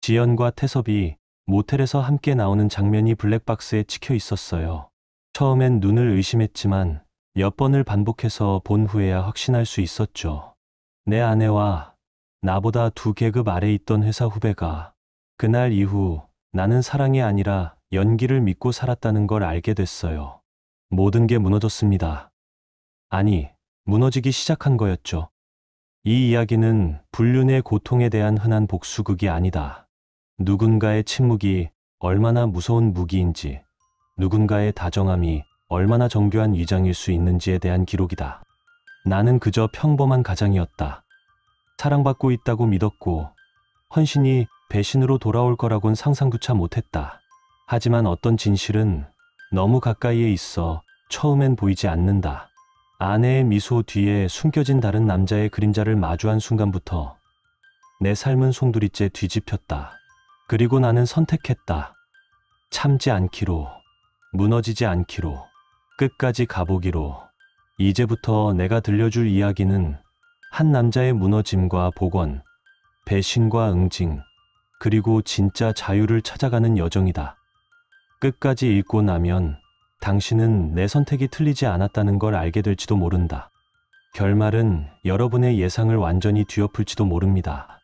지연과 태섭이 모텔에서 함께 나오는 장면이 블랙박스에 찍혀 있었어요. 처음엔 눈을 의심했지만 몇 번을 반복해서 본 후에야 확신할 수 있었죠. 내 아내와 나보다 2계급 아래 있던 회사 후배가 그날 이후 나는 사랑이 아니라 연기를 믿고 살았다는 걸 알게 됐어요. 모든 게 무너졌습니다. 아니, 무너지기 시작한 거였죠. 이 이야기는 불륜의 고통에 대한 흔한 복수극이 아니다. 누군가의 침묵이 얼마나 무서운 무기인지, 누군가의 다정함이 얼마나 정교한 위장일 수 있는지에 대한 기록이다. 나는 그저 평범한 가장이었다. 사랑받고 있다고 믿었고 헌신이 배신으로 돌아올 거라곤 상상조차 못했다. 하지만 어떤 진실은 너무 가까이에 있어 처음엔 보이지 않는다. 아내의 미소 뒤에 숨겨진 다른 남자의 그림자를 마주한 순간부터 내 삶은 송두리째 뒤집혔다. 그리고 나는 선택했다. 참지 않기로, 무너지지 않기로, 끝까지 가보기로. 이제부터 내가 들려줄 이야기는 한 남자의 무너짐과 복원, 배신과 응징, 그리고 진짜 자유를 찾아가는 여정이다. 끝까지 읽고 나면 당신은 내 선택이 틀리지 않았다는 걸 알게 될지도 모른다. 결말은 여러분의 예상을 완전히 뒤엎을지도 모릅니다.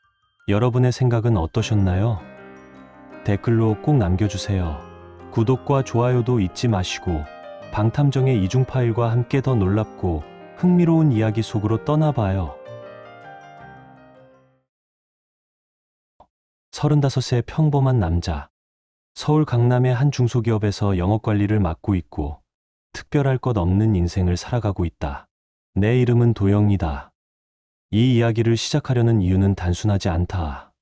여러분의 생각은 어떠셨나요? 댓글로 꼭 남겨주세요. 구독과 좋아요도 잊지 마시고 방탐정의 이중 파일과 함께 더 놀랍고 흥미로운 이야기 속으로 떠나봐요. 35세 평범한 남자. 서울 강남의 한 중소기업에서 영업관리를 맡고 있고 특별할 것 없는 인생을 살아가고 있다. 내 이름은 도영이다. 이 이야기를 시작하려는 이유는 단순하지 않다.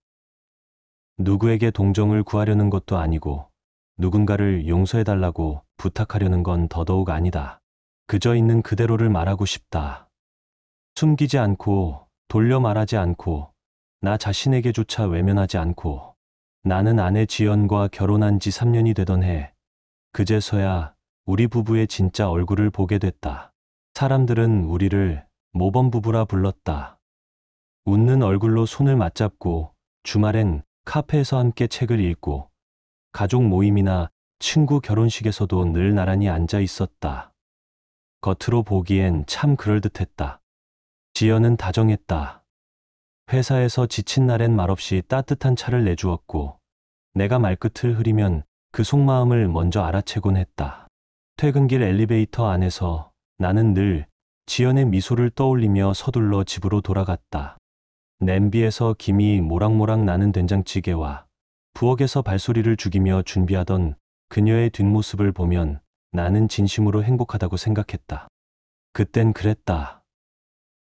누구에게 동정을 구하려는 것도 아니고 누군가를 용서해달라고 부탁하려는 건 더더욱 아니다. 그저 있는 그대로를 말하고 싶다. 숨기지 않고 돌려 말하지 않고 나 자신에게조차 외면하지 않고. 나는 아내 지연과 결혼한 지 3년이 되던 해 그제서야 우리 부부의 진짜 얼굴을 보게 됐다. 사람들은 우리를 모범부부라 불렀다. 웃는 얼굴로 손을 맞잡고 주말엔 카페에서 함께 책을 읽고 가족 모임이나 친구 결혼식에서도 늘 나란히 앉아 있었다. 겉으로 보기엔 참 그럴듯했다. 지연은 다정했다. 회사에서 지친 날엔 말없이 따뜻한 차를 내주었고 내가 말끝을 흐리면 그 속마음을 먼저 알아채곤 했다. 퇴근길 엘리베이터 안에서 나는 늘 지연의 미소를 떠올리며 서둘러 집으로 돌아갔다. 냄비에서 김이 모락모락 나는 된장찌개와 부엌에서 발소리를 죽이며 준비하던 그녀의 뒷모습을 보면 나는 진심으로 행복하다고 생각했다. 그땐 그랬다.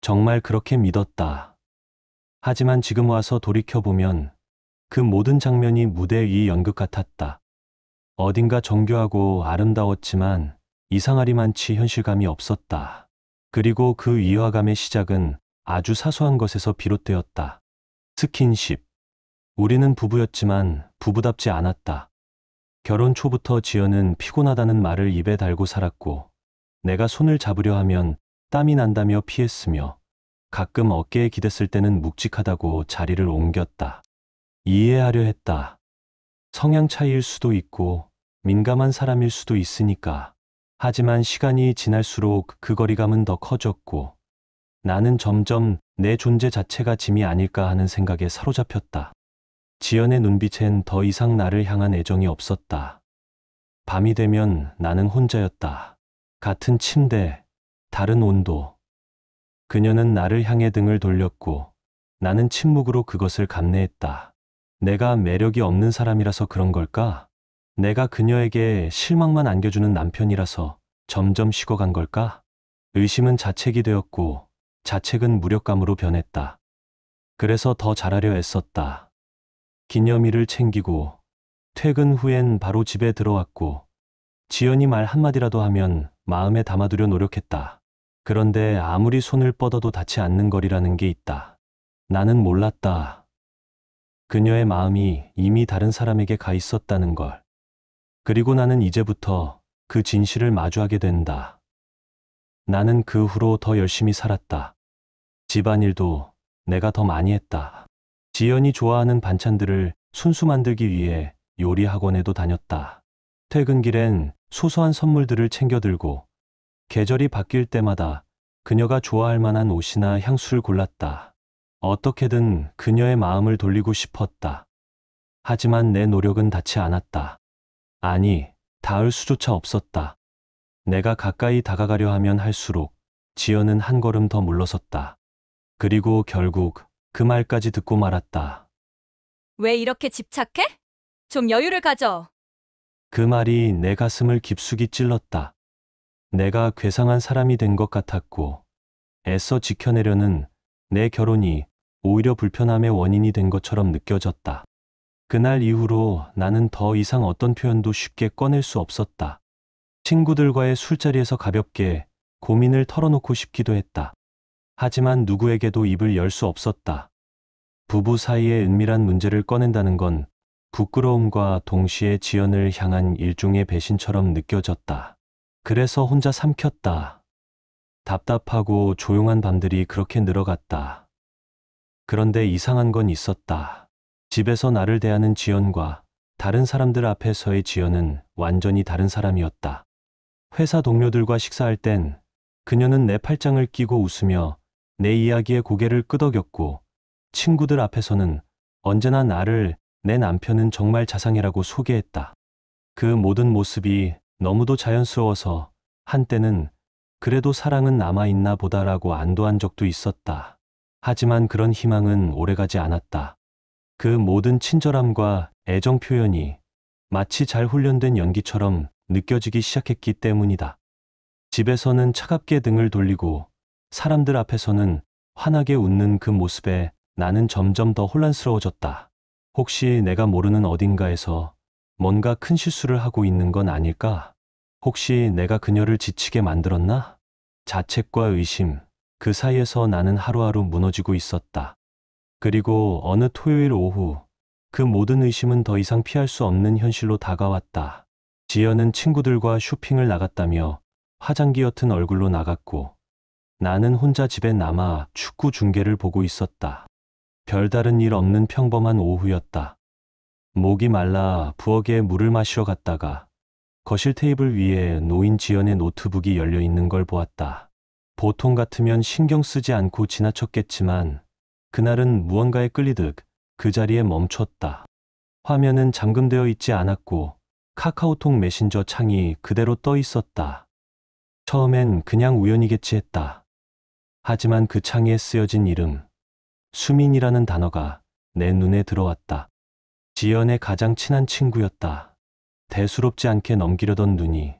정말 그렇게 믿었다. 하지만 지금 와서 돌이켜보면 그 모든 장면이 무대 위 연극 같았다. 어딘가 정교하고 아름다웠지만 이상하리만치 현실감이 없었다. 그리고 그 위화감의 시작은 아주 사소한 것에서 비롯되었다. 스킨십. 우리는 부부였지만 부부답지 않았다. 결혼 초부터 지연은 피곤하다는 말을 입에 달고 살았고 내가 손을 잡으려 하면 땀이 난다며 피했으며 가끔 어깨에 기댔을 때는 묵직하다고 자리를 옮겼다. 이해하려 했다. 성향 차이일 수도 있고 민감한 사람일 수도 있으니까. 하지만 시간이 지날수록 그 거리감은 더 커졌고 나는 점점 내 존재 자체가 짐이 아닐까 하는 생각에 사로잡혔다. 지연의 눈빛엔 더 이상 나를 향한 애정이 없었다. 밤이 되면 나는 혼자였다. 같은 침대, 다른 온도. 그녀는 나를 향해 등을 돌렸고 나는 침묵으로 그것을 감내했다. 내가 매력이 없는 사람이라서 그런 걸까? 내가 그녀에게 실망만 안겨주는 남편이라서 점점 식어간 걸까? 의심은 자책이 되었고 자책은 무력감으로 변했다. 그래서 더 잘하려 애썼다. 기념일을 챙기고 퇴근 후엔 바로 집에 들어왔고 지연이 말 한마디라도 하면 마음에 담아두려 노력했다. 그런데 아무리 손을 뻗어도 닿지 않는 거리라는 게 있다. 나는 몰랐다. 그녀의 마음이 이미 다른 사람에게 가 있었다는 걸. 그리고 나는 이제부터 그 진실을 마주하게 된다. 나는 그 후로 더 열심히 살았다. 집안일도 내가 더 많이 했다. 지연이 좋아하는 반찬들을 순수 만들기 위해 요리 학원에도 다녔다. 퇴근길엔 소소한 선물들을 챙겨 들고 계절이 바뀔 때마다 그녀가 좋아할 만한 옷이나 향수를 골랐다. 어떻게든 그녀의 마음을 돌리고 싶었다. 하지만 내 노력은 닿지 않았다. 아니, 닿을 수조차 없었다. 내가 가까이 다가가려 하면 할수록 지연은 한 걸음 더 물러섰다. 그리고 결국 그 말까지 듣고 말았다. 왜 이렇게 집착해? 좀 여유를 가져. 그 말이 내 가슴을 깊숙이 찔렀다. 내가 괴상한 사람이 된 것 같았고, 애써 지켜내려는 내 결혼이 오히려 불편함의 원인이 된 것처럼 느껴졌다. 그날 이후로 나는 더 이상 어떤 표현도 쉽게 꺼낼 수 없었다. 친구들과의 술자리에서 가볍게 고민을 털어놓고 싶기도 했다. 하지만 누구에게도 입을 열 수 없었다. 부부 사이의 은밀한 문제를 꺼낸다는 건 부끄러움과 동시에 지연을 향한 일종의 배신처럼 느껴졌다. 그래서 혼자 삼켰다. 답답하고 조용한 밤들이 그렇게 늘어갔다. 그런데 이상한 건 있었다. 집에서 나를 대하는 지연과 다른 사람들 앞에서의 지연은 완전히 다른 사람이었다. 회사 동료들과 식사할 땐 그녀는 내 팔짱을 끼고 웃으며 내 이야기에 고개를 끄덕였고, 친구들 앞에서는 언제나 나를 내 남편은 정말 자상해라고 소개했다. 그 모든 모습이 너무도 자연스러워서 한때는 그래도 사랑은 남아있나 보다라고 안도한 적도 있었다. 하지만 그런 희망은 오래가지 않았다. 그 모든 친절함과 애정 표현이 마치 잘 훈련된 연기처럼 느껴지기 시작했기 때문이다. 집에서는 차갑게 등을 돌리고 사람들 앞에서는 환하게 웃는 그 모습에 나는 점점 더 혼란스러워졌다. 혹시 내가 모르는 어딘가에서 뭔가 큰 실수를 하고 있는 건 아닐까? 혹시 내가 그녀를 지치게 만들었나? 자책과 의심, 그 사이에서 나는 하루하루 무너지고 있었다. 그리고 어느 토요일 오후, 그 모든 의심은 더 이상 피할 수 없는 현실로 다가왔다. 지연은 친구들과 쇼핑을 나갔다며 화장기 옅은 얼굴로 나갔고, 나는 혼자 집에 남아 축구 중계를 보고 있었다. 별다른 일 없는 평범한 오후였다. 목이 말라 부엌에 물을 마시러 갔다가 거실 테이블 위에 놓인 지연의 노트북이 열려 있는 걸 보았다. 보통 같으면 신경 쓰지 않고 지나쳤겠지만 그날은 무언가에 끌리듯 그 자리에 멈췄다. 화면은 잠금되어 있지 않았고 카카오톡 메신저 창이 그대로 떠 있었다. 처음엔 그냥 우연이겠지 했다. 하지만 그 창에 쓰여진 이름, 수민이라는 단어가 내 눈에 들어왔다. 지연의 가장 친한 친구였다. 대수롭지 않게 넘기려던 눈이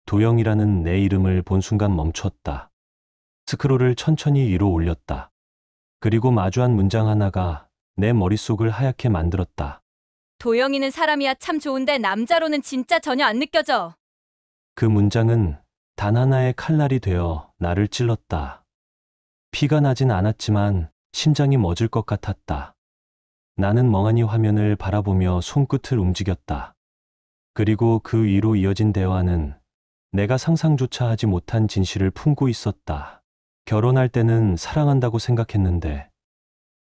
도영이라는 내 이름을 본 순간 멈췄다. 스크롤을 천천히 위로 올렸다. 그리고 마주한 문장 하나가 내 머릿속을 하얗게 만들었다. 도영이는 사람이야 참 좋은데 남자로는 진짜 전혀 안 느껴져. 그 문장은 단 하나의 칼날이 되어 나를 찔렀다. 피가 나진 않았지만 심장이 멎을 것 같았다. 나는 멍하니 화면을 바라보며 손끝을 움직였다. 그리고 그 위로 이어진 대화는 내가 상상조차 하지 못한 진실을 품고 있었다. 결혼할 때는 사랑한다고 생각했는데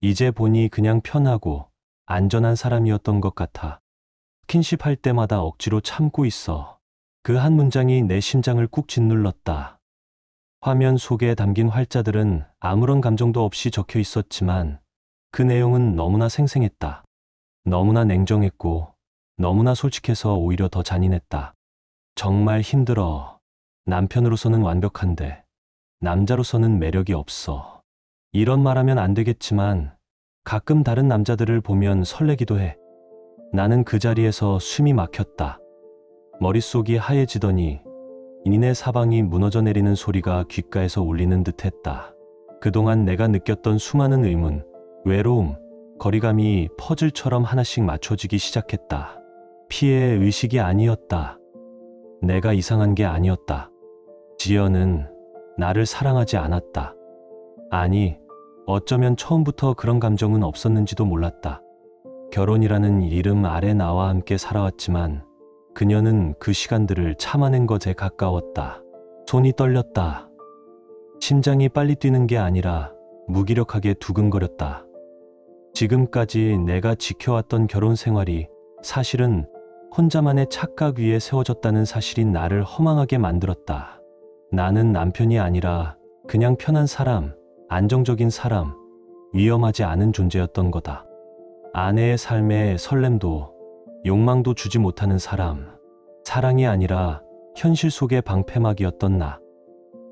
이제 보니 그냥 편하고 안전한 사람이었던 것 같아. 스킨십 할 때마다 억지로 참고 있어. 그 한 문장이 내 심장을 꾹 짓눌렀다. 화면 속에 담긴 활자들은 아무런 감정도 없이 적혀 있었지만 그 내용은 너무나 생생했다. 너무나 냉정했고 너무나 솔직해서 오히려 더 잔인했다. 정말 힘들어. 남편으로서는 완벽한데 남자로서는 매력이 없어. 이런 말하면 안 되겠지만 가끔 다른 남자들을 보면 설레기도 해. 나는 그 자리에서 숨이 막혔다. 머릿속이 하얘지더니 이내 사방이 무너져 내리는 소리가 귓가에서 울리는 듯했다. 그동안 내가 느꼈던 수많은 의문, 외로움, 거리감이 퍼즐처럼 하나씩 맞춰지기 시작했다. 피해 의식이 아니었다. 내가 이상한 게 아니었다. 지연은 나를 사랑하지 않았다. 아니, 어쩌면 처음부터 그런 감정은 없었는지도 몰랐다. 결혼이라는 이름 아래 나와 함께 살아왔지만 그녀는 그 시간들을 참아낸 것에 가까웠다. 손이 떨렸다. 심장이 빨리 뛰는 게 아니라 무기력하게 두근거렸다. 지금까지 내가 지켜왔던 결혼 생활이 사실은 혼자만의 착각 위에 세워졌다는 사실이 나를 허망하게 만들었다. 나는 남편이 아니라 그냥 편한 사람, 안정적인 사람, 위험하지 않은 존재였던 거다. 아내의 삶에 설렘도 욕망도 주지 못하는 사람, 사랑이 아니라 현실 속의 방패막이었던 나.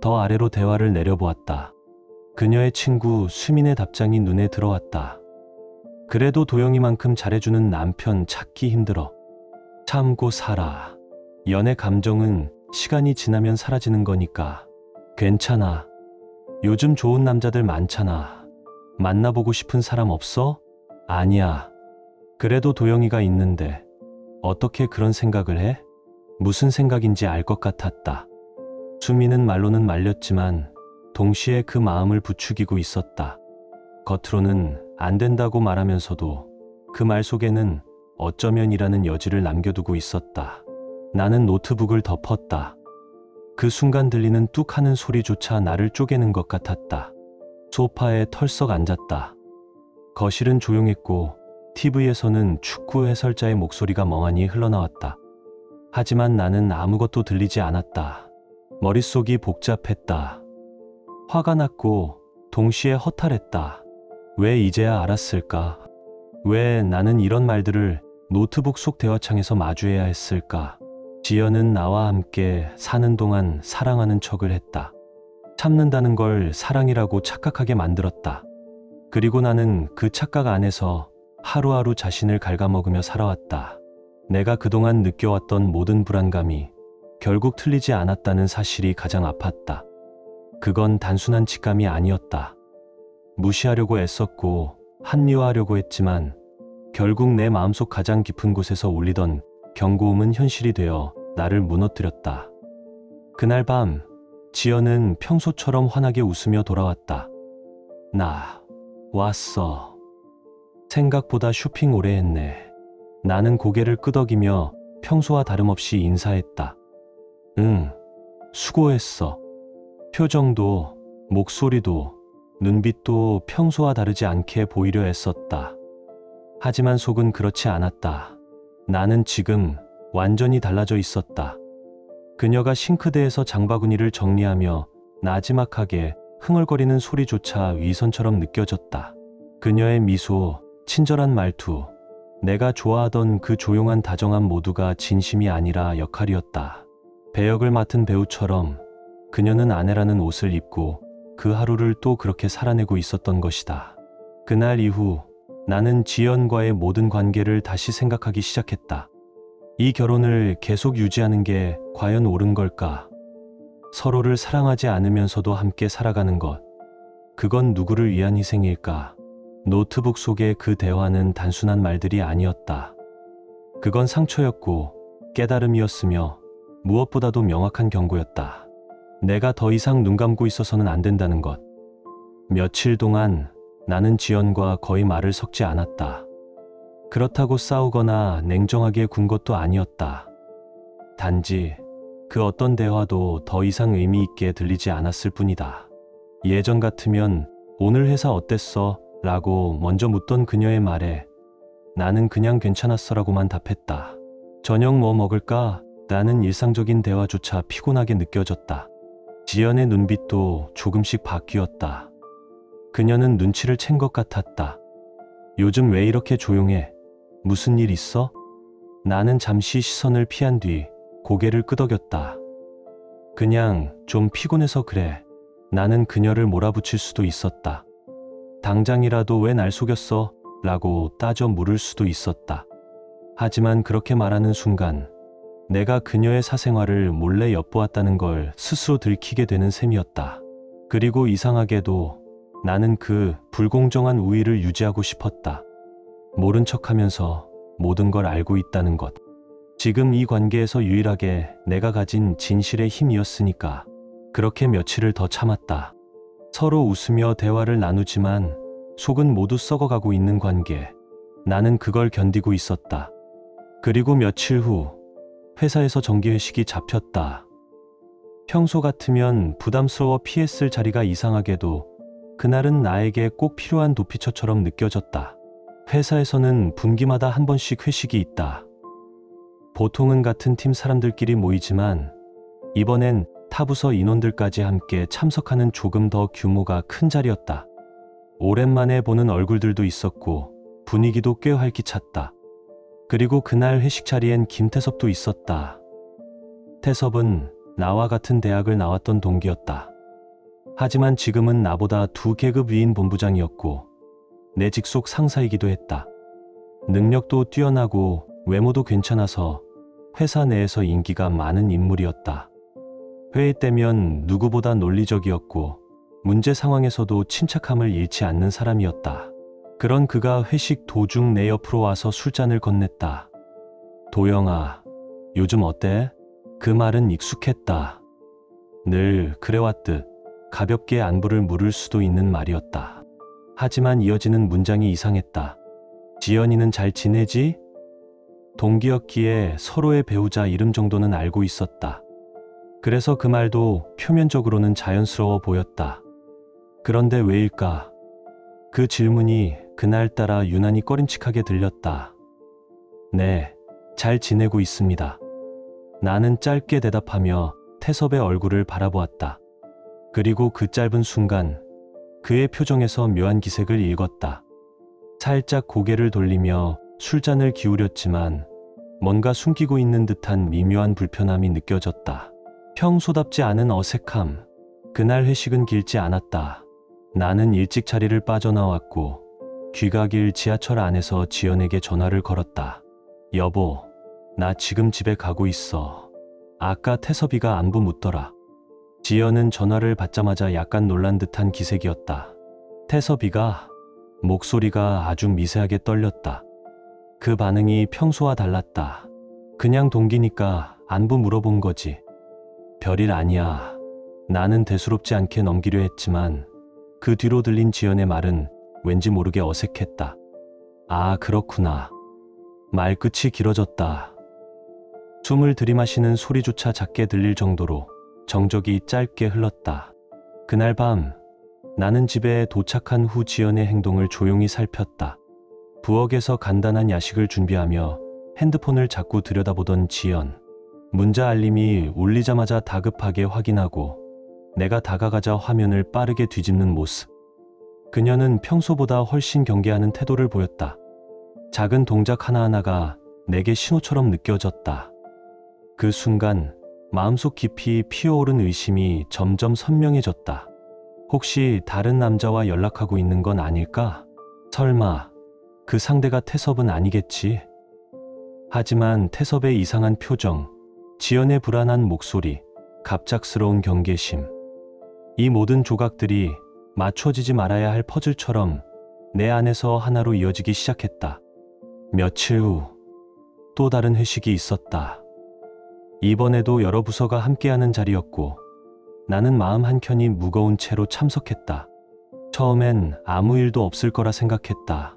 더 아래로 대화를 내려보았다. 그녀의 친구 수민의 답장이 눈에 들어왔다. 그래도 도영이만큼 잘해주는 남편 찾기 힘들어. 참고 살아. 연애 감정은 시간이 지나면 사라지는 거니까. 괜찮아. 요즘 좋은 남자들 많잖아. 만나보고 싶은 사람 없어? 아니야. 그래도 도영이가 있는데 어떻게 그런 생각을 해? 무슨 생각인지 알 것 같았다. 수미는 말로는 말렸지만 동시에 그 마음을 부추기고 있었다. 겉으로는 안 된다고 말하면서도 그 말 속에는 어쩌면이라는 여지를 남겨두고 있었다. 나는 노트북을 덮었다. 그 순간 들리는 뚝 하는 소리조차 나를 쪼개는 것 같았다. 소파에 털썩 앉았다. 거실은 조용했고 TV에서는 축구 해설자의 목소리가 멍하니 흘러나왔다. 하지만 나는 아무것도 들리지 않았다. 머릿속이 복잡했다. 화가 났고 동시에 허탈했다. 왜 이제야 알았을까? 왜 나는 이런 말들을 노트북 속 대화창에서 마주해야 했을까? 지연은 나와 함께 사는 동안 사랑하는 척을 했다. 참는다는 걸 사랑이라고 착각하게 만들었다. 그리고 나는 그 착각 안에서 하루하루 자신을 갉아먹으며 살아왔다. 내가 그동안 느껴왔던 모든 불안감이 결국 틀리지 않았다는 사실이 가장 아팠다. 그건 단순한 직감이 아니었다. 무시하려고 애썼고 합리화하려고 했지만 결국 내 마음속 가장 깊은 곳에서 울리던 경고음은 현실이 되어 나를 무너뜨렸다. 그날 밤 지연은 평소처럼 환하게 웃으며 돌아왔다. 나 왔어. 생각보다 쇼핑 오래 했네. 나는 고개를 끄덕이며 평소와 다름없이 인사했다. 응, 수고했어. 표정도, 목소리도, 눈빛도 평소와 다르지 않게 보이려 애썼다. 하지만 속은 그렇지 않았다. 나는 지금 완전히 달라져 있었다. 그녀가 싱크대에서 장바구니를 정리하며 나지막하게 흥얼거리는 소리조차 위선처럼 느껴졌다. 그녀의 미소, 친절한 말투, 내가 좋아하던 그 조용한 다정함 모두가 진심이 아니라 역할이었다. 배역을 맡은 배우처럼 그녀는 아내라는 옷을 입고 그 하루를 또 그렇게 살아내고 있었던 것이다. 그날 이후 나는 지연과의 모든 관계를 다시 생각하기 시작했다. 이 결혼을 계속 유지하는 게 과연 옳은 걸까? 서로를 사랑하지 않으면서도 함께 살아가는 것. 그건 누구를 위한 희생일까? 노트북 속의 그 대화는 단순한 말들이 아니었다. 그건 상처였고 깨달음이었으며 무엇보다도 명확한 경고였다. 내가 더 이상 눈 감고 있어서는 안 된다는 것. 며칠 동안 나는 지연과 거의 말을 섞지 않았다. 그렇다고 싸우거나 냉정하게 군 것도 아니었다. 단지 그 어떤 대화도 더 이상 의미 있게 들리지 않았을 뿐이다. 예전 같으면 오늘 회사 어땠어? 라고 먼저 묻던 그녀의 말에 나는 그냥 괜찮았어 라고만 답했다. 저녁 뭐 먹을까? 라는 일상적인 대화조차 피곤하게 느껴졌다. 지연의 눈빛도 조금씩 바뀌었다. 그녀는 눈치를 챈 것 같았다. 요즘 왜 이렇게 조용해? 무슨 일 있어? 나는 잠시 시선을 피한 뒤 고개를 끄덕였다. 그냥 좀 피곤해서 그래. 나는 그녀를 몰아붙일 수도 있었다. 당장이라도 왜 날 속였어? 라고 따져 물을 수도 있었다. 하지만 그렇게 말하는 순간 내가 그녀의 사생활을 몰래 엿보았다는 걸 스스로 들키게 되는 셈이었다. 그리고 이상하게도 나는 그 불공정한 우위를 유지하고 싶었다. 모른 척하면서 모든 걸 알고 있다는 것. 지금 이 관계에서 유일하게 내가 가진 진실의 힘이었으니까 그렇게 며칠을 더 참았다. 서로 웃으며 대화를 나누지만 속은 모두 썩어가고 있는 관계. 나는 그걸 견디고 있었다. 그리고 며칠 후 회사에서 정기회식이 잡혔다. 평소 같으면 부담스러워 피했을 자리가 이상하게도 그날은 나에게 꼭 필요한 도피처처럼 느껴졌다. 회사에서는 분기마다 한 번씩 회식이 있다. 보통은 같은 팀 사람들끼리 모이지만 이번엔 타부서 인원들까지 함께 참석하는 조금 더 규모가 큰 자리였다. 오랜만에 보는 얼굴들도 있었고 분위기도 꽤 활기찼다. 그리고 그날 회식 자리엔 김태섭도 있었다. 태섭은 나와 같은 대학을 나왔던 동기였다. 하지만 지금은 나보다 2계급 위인 본부장이었고 내 직속 상사이기도 했다. 능력도 뛰어나고 외모도 괜찮아서 회사 내에서 인기가 많은 인물이었다. 회의 때면 누구보다 논리적이었고 문제 상황에서도 침착함을 잃지 않는 사람이었다. 그런 그가 회식 도중 내 옆으로 와서 술잔을 건넸다. 도영아, 요즘 어때? 그 말은 익숙했다. 늘 그래왔듯 가볍게 안부를 물을 수도 있는 말이었다. 하지만 이어지는 문장이 이상했다. 지연이는 잘 지내지? 동기였기에 서로의 배우자 이름 정도는 알고 있었다. 그래서 그 말도 표면적으로는 자연스러워 보였다. 그런데 왜일까? 그 질문이 그날따라 유난히 꺼림칙하게 들렸다. 네, 잘 지내고 있습니다. 나는 짧게 대답하며 태섭의 얼굴을 바라보았다. 그리고 그 짧은 순간 그의 표정에서 묘한 기색을 읽었다. 살짝 고개를 돌리며 술잔을 기울였지만 뭔가 숨기고 있는 듯한 미묘한 불편함이 느껴졌다. 평소답지 않은 어색함. 그날 회식은 길지 않았다. 나는 일찍 자리를 빠져나왔고 귀가길 지하철 안에서 지연에게 전화를 걸었다. 여보, 나 지금 집에 가고 있어. 아까 태섭이가 안부 묻더라. 지연은 전화를 받자마자 약간 놀란 듯한 기색이었다. 태섭이가? 목소리가 아주 미세하게 떨렸다. 그 반응이 평소와 달랐다. 그냥 동기니까 안부 물어본 거지. 별일 아니야. 나는 대수롭지 않게 넘기려 했지만 그 뒤로 들린 지연의 말은 왠지 모르게 어색했다. 아, 그렇구나. 말끝이 길어졌다. 숨을 들이마시는 소리조차 작게 들릴 정도로 정적이 짧게 흘렀다. 그날 밤 나는 집에 도착한 후 지연의 행동을 조용히 살폈다. 부엌에서 간단한 야식을 준비하며 핸드폰을 자꾸 들여다보던 지연. 문자 알림이 울리자마자 다급하게 확인하고 내가 다가가자 화면을 빠르게 뒤집는 모습. 그녀는 평소보다 훨씬 경계하는 태도를 보였다. 작은 동작 하나하나가 내게 신호처럼 느껴졌다. 그 순간 마음속 깊이 피어오른 의심이 점점 선명해졌다. 혹시 다른 남자와 연락하고 있는 건 아닐까? 설마 그 상대가 태섭은 아니겠지? 하지만 태섭의 이상한 표정, 지연의 불안한 목소리, 갑작스러운 경계심. 이 모든 조각들이 맞춰지지 말아야 할 퍼즐처럼 내 안에서 하나로 이어지기 시작했다. 며칠 후 또 다른 회식이 있었다. 이번에도 여러 부서가 함께하는 자리였고 나는 마음 한켠이 무거운 채로 참석했다. 처음엔 아무 일도 없을 거라 생각했다.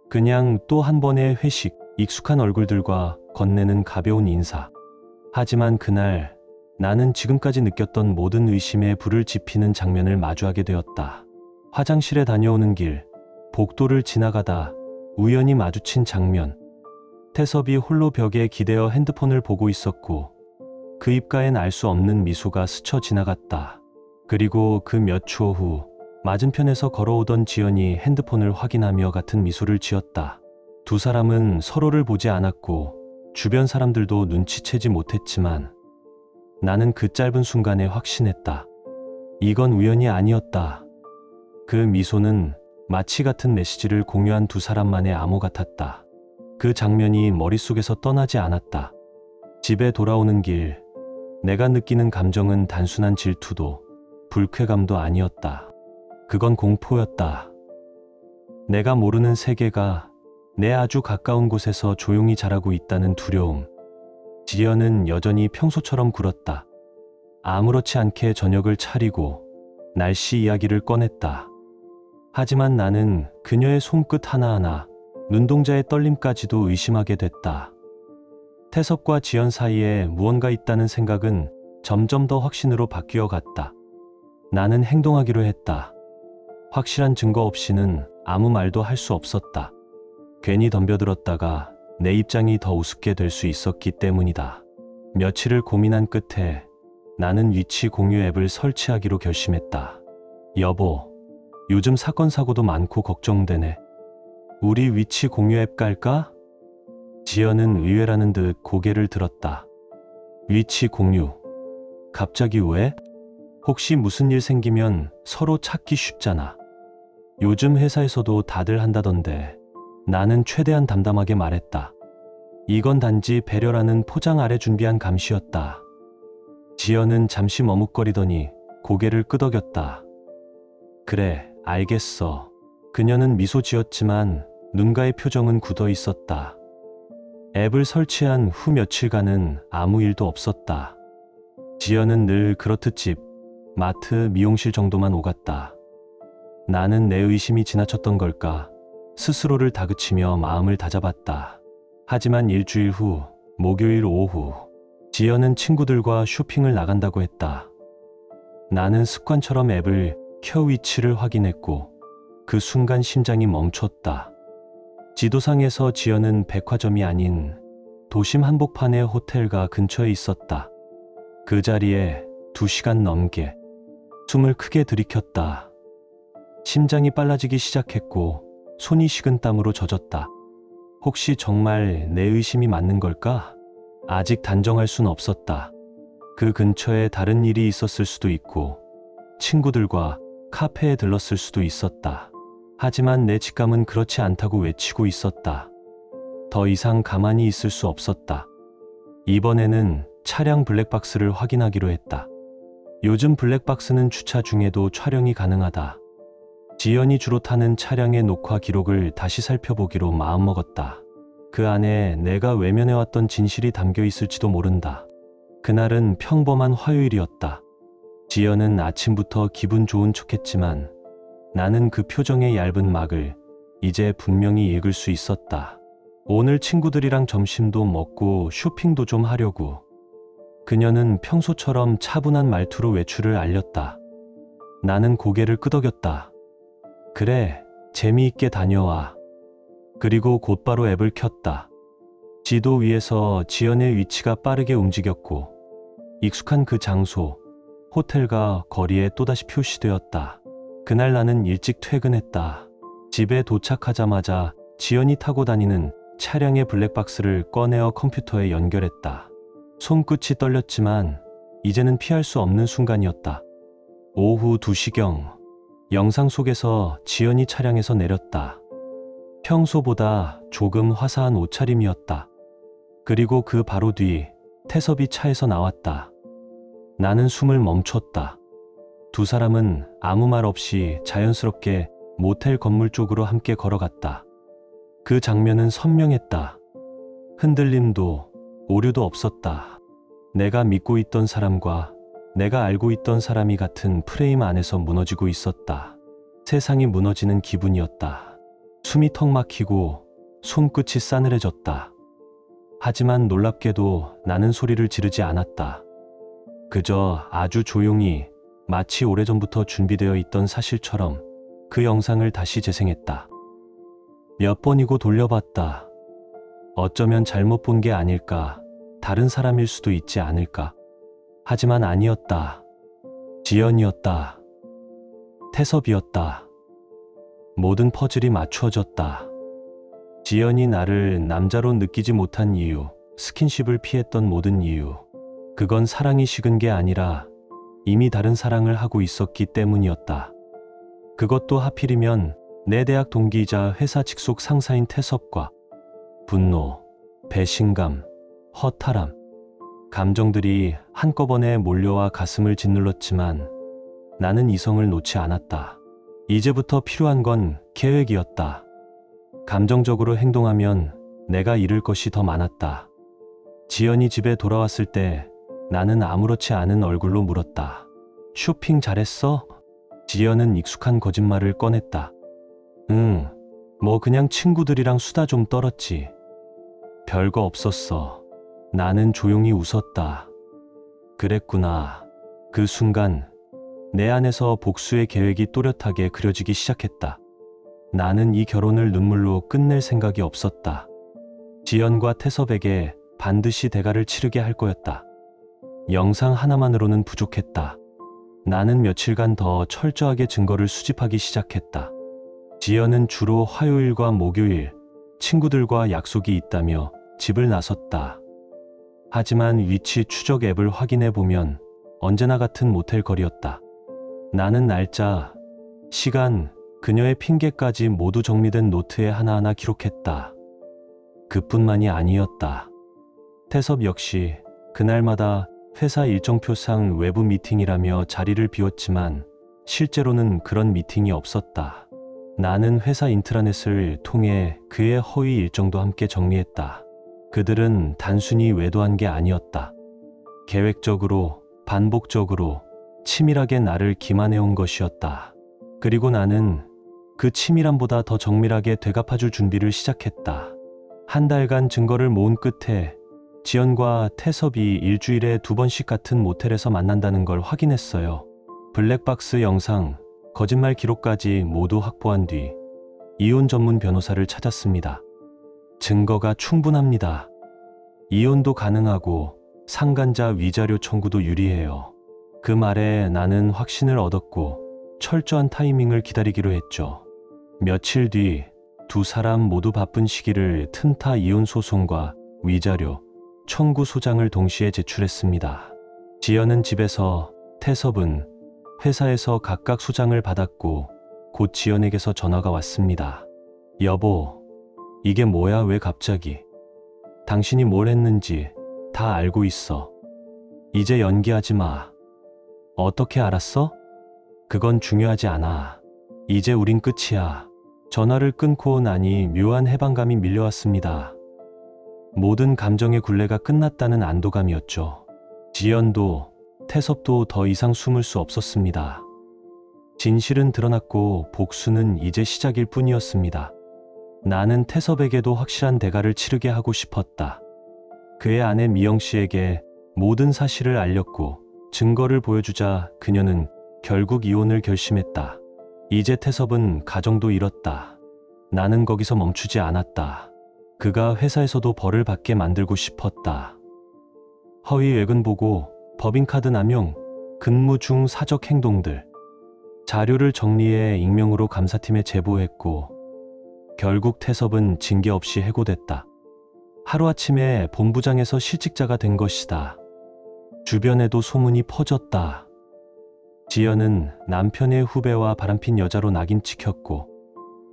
그냥 또 한 번의 회식, 익숙한 얼굴들과 건네는 가벼운 인사. 하지만 그날 나는 지금까지 느꼈던 모든 의심에 불을 지피는 장면을 마주하게 되었다. 화장실에 다녀오는 길, 복도를 지나가다 우연히 마주친 장면. 태섭이 홀로 벽에 기대어 핸드폰을 보고 있었고 그 입가엔 알 수 없는 미소가 스쳐 지나갔다. 그리고 그 몇 초 후 맞은편에서 걸어오던 지연이 핸드폰을 확인하며 같은 미소를 지었다. 두 사람은 서로를 보지 않았고 주변 사람들도 눈치채지 못했지만 나는 그 짧은 순간에 확신했다. 이건 우연이 아니었다. 그 미소는 마치 같은 메시지를 공유한 두 사람만의 암호 같았다. 그 장면이 머릿속에서 떠나지 않았다. 집에 돌아오는 길, 내가 느끼는 감정은 단순한 질투도 불쾌감도 아니었다. 그건 공포였다. 내가 모르는 세계가 내 아주 가까운 곳에서 조용히 자라고 있다는 두려움. 지연은 여전히 평소처럼 굴었다. 아무렇지 않게 저녁을 차리고 날씨 이야기를 꺼냈다. 하지만 나는 그녀의 손끝 하나하나, 눈동자의 떨림까지도 의심하게 됐다. 태섭과 지연 사이에 무언가 있다는 생각은 점점 더 확신으로 바뀌어 갔다. 나는 행동하기로 했다. 확실한 증거 없이는 아무 말도 할 수 없었다. 괜히 덤벼들었다가 내 입장이 더 우습게 될 수 있었기 때문이다. 며칠을 고민한 끝에 나는 위치 공유 앱을 설치하기로 결심했다. 여보, 요즘 사건 사고도 많고 걱정되네. 우리 위치 공유 앱 깔까? 지연은 의외라는 듯 고개를 들었다. 위치 공유. 갑자기 왜? 혹시 무슨 일 생기면 서로 찾기 쉽잖아. 요즘 회사에서도 다들 한다던데. 나는 최대한 담담하게 말했다. 이건 단지 배려라는 포장 아래 준비한 감시였다. 지연은 잠시 머뭇거리더니 고개를 끄덕였다. 그래, 알겠어. 그녀는 미소 지었지만 눈가의 표정은 굳어 있었다. 앱을 설치한 후 며칠간은 아무 일도 없었다. 지연은 늘 그렇듯 집, 마트, 미용실 정도만 오갔다. 나는 내 의심이 지나쳤던 걸까? 스스로를 다그치며 마음을 다잡았다. 하지만 일주일 후, 목요일 오후, 지연은 친구들과 쇼핑을 나간다고 했다. 나는 습관처럼 앱을 켜 위치를 확인했고, 그 순간 심장이 멈췄다. 지도상에서 지연은 백화점이 아닌 도심 한복판의 호텔가 근처에 있었다. 그 자리에 2시간 넘게 숨을 크게 들이켰다. 심장이 빨라지기 시작했고 손이 식은 땀으로 젖었다. 혹시 정말 내 의심이 맞는 걸까? 아직 단정할 순 없었다. 그 근처에 다른 일이 있었을 수도 있고 친구들과 카페에 들렀을 수도 있었다. 하지만 내 직감은 그렇지 않다고 외치고 있었다. 더 이상 가만히 있을 수 없었다. 이번에는 차량 블랙박스를 확인하기로 했다. 요즘 블랙박스는 주차 중에도 촬영이 가능하다. 지연이 주로 타는 차량의 녹화 기록을 다시 살펴보기로 마음먹었다. 그 안에 내가 외면해왔던 진실이 담겨 있을지도 모른다. 그날은 평범한 화요일이었다. 지연은 아침부터 기분 좋은 척했지만 나는 그 표정의 얇은 막을 이제 분명히 읽을 수 있었다. 오늘 친구들이랑 점심도 먹고 쇼핑도 좀 하려고. 그녀는 평소처럼 차분한 말투로 외출을 알렸다. 나는 고개를 끄덕였다. 그래, 재미있게 다녀와. 그리고 곧바로 앱을 켰다. 지도 위에서 지연의 위치가 빠르게 움직였고 익숙한 그 장소, 호텔과 거리에 또다시 표시되었다. 그날 나는 일찍 퇴근했다. 집에 도착하자마자 지연이 타고 다니는 차량의 블랙박스를 꺼내어 컴퓨터에 연결했다. 손끝이 떨렸지만 이제는 피할 수 없는 순간이었다. 오후 2시경 영상 속에서 지연이 차량에서 내렸다. 평소보다 조금 화사한 옷차림이었다. 그리고 그 바로 뒤 태섭이 차에서 나왔다. 나는 숨을 멈췄다. 두 사람은 아무 말 없이 자연스럽게 모텔 건물 쪽으로 함께 걸어갔다. 그 장면은 선명했다. 흔들림도 오류도 없었다. 내가 믿고 있던 사람과 내가 알고 있던 사람이 같은 프레임 안에서 무너지고 있었다. 세상이 무너지는 기분이었다. 숨이 턱 막히고 손끝이 싸늘해졌다. 하지만 놀랍게도 나는 소리를 지르지 않았다. 그저 아주 조용히 마치 오래전부터 준비되어 있던 사실처럼 그 영상을 다시 재생했다. 몇 번이고 돌려봤다. 어쩌면 잘못 본 게 아닐까, 다른 사람일 수도 있지 않을까. 하지만 아니었다. 지연이었다. 태섭이었다. 모든 퍼즐이 맞추어졌다. 지연이 나를 남자로 느끼지 못한 이유, 스킨십을 피했던 모든 이유, 그건 사랑이 식은 게 아니라 이미 다른 사랑을 하고 있었기 때문이었다. 그것도 하필이면 내 대학 동기이자 회사 직속 상사인 태섭과. 분노, 배신감, 허탈함, 감정들이 한꺼번에 몰려와 가슴을 짓눌렀지만 나는 이성을 놓지 않았다. 이제부터 필요한 건 계획이었다. 감정적으로 행동하면 내가 잃을 것이 더 많았다. 지연이 집에 돌아왔을 때 나는 아무렇지 않은 얼굴로 물었다. 쇼핑 잘했어? 지연은 익숙한 거짓말을 꺼냈다. 응, 뭐 그냥 친구들이랑 수다 좀 떨었지. 별거 없었어. 나는 조용히 웃었다. 그랬구나. 그 순간 내 안에서 복수의 계획이 또렷하게 그려지기 시작했다. 나는 이 결혼을 눈물로 끝낼 생각이 없었다. 지연과 태섭에게 반드시 대가를 치르게 할 거였다. 영상 하나만으로는 부족했다. 나는 며칠간 더 철저하게 증거를 수집하기 시작했다. 지연은 주로 화요일과 목요일 친구들과 약속이 있다며 집을 나섰다. 하지만 위치 추적 앱을 확인해 보면 언제나 같은 모텔 거리였다. 나는 날짜, 시간, 그녀의 핑계까지 모두 정리된 노트에 하나하나 기록했다. 그뿐만이 아니었다. 태섭 역시 그날마다 회사 일정표상 외부 미팅이라며 자리를 비웠지만 실제로는 그런 미팅이 없었다. 나는 회사 인트라넷을 통해 그의 허위 일정도 함께 정리했다. 그들은 단순히 외도한 게 아니었다. 계획적으로, 반복적으로, 치밀하게 나를 기만해온 것이었다. 그리고 나는 그 치밀함보다 더 정밀하게 되갚아줄 준비를 시작했다. 한 달간 증거를 모은 끝에 지연과 태섭이 일주일에 2번씩 같은 모텔에서 만난다는 걸 확인했어요. 블랙박스 영상, 거짓말 기록까지 모두 확보한 뒤 이혼 전문 변호사를 찾았습니다. 증거가 충분합니다. 이혼도 가능하고 상간자 위자료 청구도 유리해요. 그 말에 나는 확신을 얻었고 철저한 타이밍을 기다리기로 했죠. 며칠 뒤 두 사람 모두 바쁜 시기를 틈타 이혼 소송과 위자료 청구 소장을 동시에 제출했습니다. 지연은 집에서, 태섭은 회사에서 각각 소장을 받았고 곧 지연에게서 전화가 왔습니다. 여보, 이게 뭐야? 왜 갑자기? 당신이 뭘 했는지 다 알고 있어. 이제 연기하지 마. 어떻게 알았어? 그건 중요하지 않아. 이제 우린 끝이야. 전화를 끊고 나니 묘한 해방감이 밀려왔습니다. 모든 감정의 굴레가 끝났다는 안도감이었죠. 지연도 태섭도 더 이상 숨을 수 없었습니다. 진실은 드러났고 복수는 이제 시작일 뿐이었습니다. 나는 태섭에게도 확실한 대가를 치르게 하고 싶었다. 그의 아내 미영 씨에게 모든 사실을 알렸고 증거를 보여주자 그녀는 결국 이혼을 결심했다. 이제 태섭은 가정도 잃었다. 나는 거기서 멈추지 않았다. 그가 회사에서도 벌을 받게 만들고 싶었다. 허위 외근 보고, 법인카드 남용, 근무 중 사적 행동들. 자료를 정리해 익명으로 감사팀에 제보했고 결국 태섭은 징계 없이 해고됐다. 하루아침에 본부장에서 실직자가 된 것이다. 주변에도 소문이 퍼졌다. 지연은 남편의 후배와 바람핀 여자로 낙인 찍혔고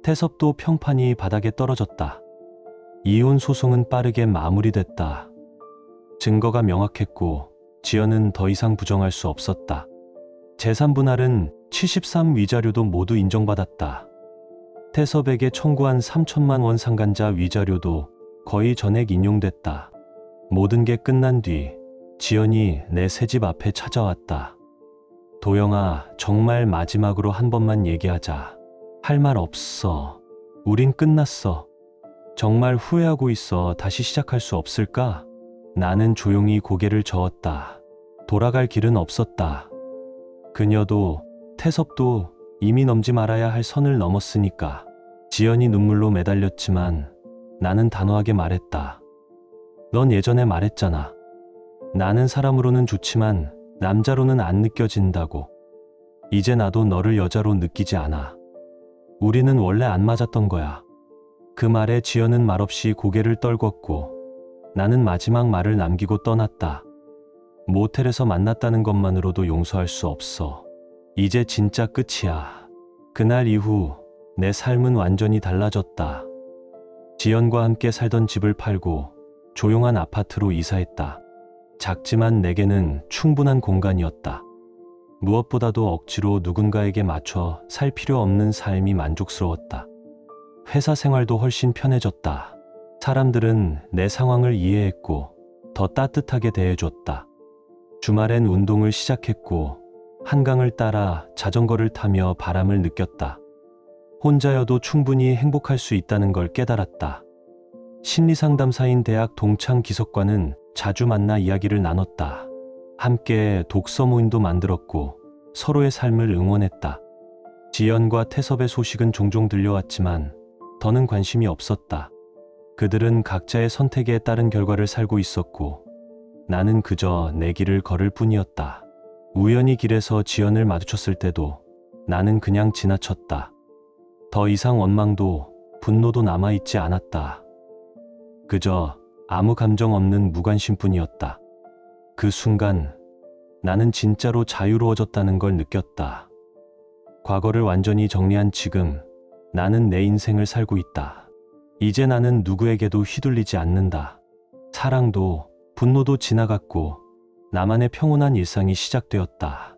태섭도 평판이 바닥에 떨어졌다. 이혼 소송은 빠르게 마무리됐다. 증거가 명확했고 지연은 더 이상 부정할 수 없었다. 재산 분할은 73 위자료도 모두 인정받았다. 태섭에게 청구한 3천만 원 상간자 위자료도 거의 전액 인용됐다. 모든 게 끝난 뒤 지연이 내 새집 앞에 찾아왔다. 도영아, 정말 마지막으로 한 번만 얘기하자. 할 말 없어. 우린 끝났어. 정말 후회하고 있어. 다시 시작할 수 없을까? 나는 조용히 고개를 저었다. 돌아갈 길은 없었다. 그녀도 태섭도 이미 넘지 말아야 할 선을 넘었으니까. 지연이 눈물로 매달렸지만 나는 단호하게 말했다. 넌 예전에 말했잖아. 나는 사람으로는 좋지만 남자로는 안 느껴진다고. 이제 나도 너를 여자로 느끼지 않아. 우리는 원래 안 맞았던 거야. 그 말에 지연은 말없이 고개를 떨궜고 나는 마지막 말을 남기고 떠났다. 모텔에서 만났다는 것만으로도 용서할 수 없어. 이제 진짜 끝이야. 그날 이후 내 삶은 완전히 달라졌다. 지연과 함께 살던 집을 팔고 조용한 아파트로 이사했다. 작지만 내게는 충분한 공간이었다. 무엇보다도 억지로 누군가에게 맞춰 살 필요 없는 삶이 만족스러웠다. 회사 생활도 훨씬 편해졌다. 사람들은 내 상황을 이해했고 더 따뜻하게 대해줬다. 주말엔 운동을 시작했고 한강을 따라 자전거를 타며 바람을 느꼈다. 혼자여도 충분히 행복할 수 있다는 걸 깨달았다. 심리상담사인 대학 동창 기석과는 자주 만나 이야기를 나눴다. 함께 독서 모임도 만들었고 서로의 삶을 응원했다. 지연과 태섭의 소식은 종종 들려왔지만 더는 관심이 없었다. 그들은 각자의 선택에 따른 결과를 살고 있었고 나는 그저 내 길을 걸을 뿐이었다. 우연히 길에서 지연을 마주쳤을 때도 나는 그냥 지나쳤다. 더 이상 원망도 분노도 남아있지 않았다. 그저 아무 감정 없는 무관심뿐이었다. 그 순간 나는 진짜로 자유로워졌다는 걸 느꼈다. 과거를 완전히 정리한 지금 나는 내 인생을 살고 있다. 이제 나는 누구에게도 휘둘리지 않는다. 사랑도 분노도 지나갔고 나만의 평온한 일상이 시작되었다.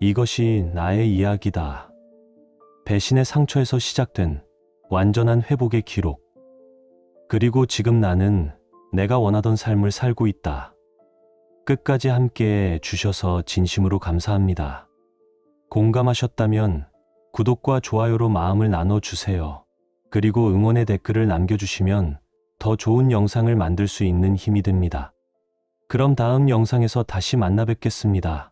이것이 나의 이야기다. 배신의 상처에서 시작된 완전한 회복의 기록. 그리고 지금 나는 내가 원하던 삶을 살고 있다. 끝까지 함께 해주셔서 진심으로 감사합니다. 공감하셨다면 구독과 좋아요로 마음을 나눠주세요. 그리고 응원의 댓글을 남겨주시면 더 좋은 영상을 만들 수 있는 힘이 됩니다. 그럼 다음 영상에서 다시 만나 뵙겠습니다.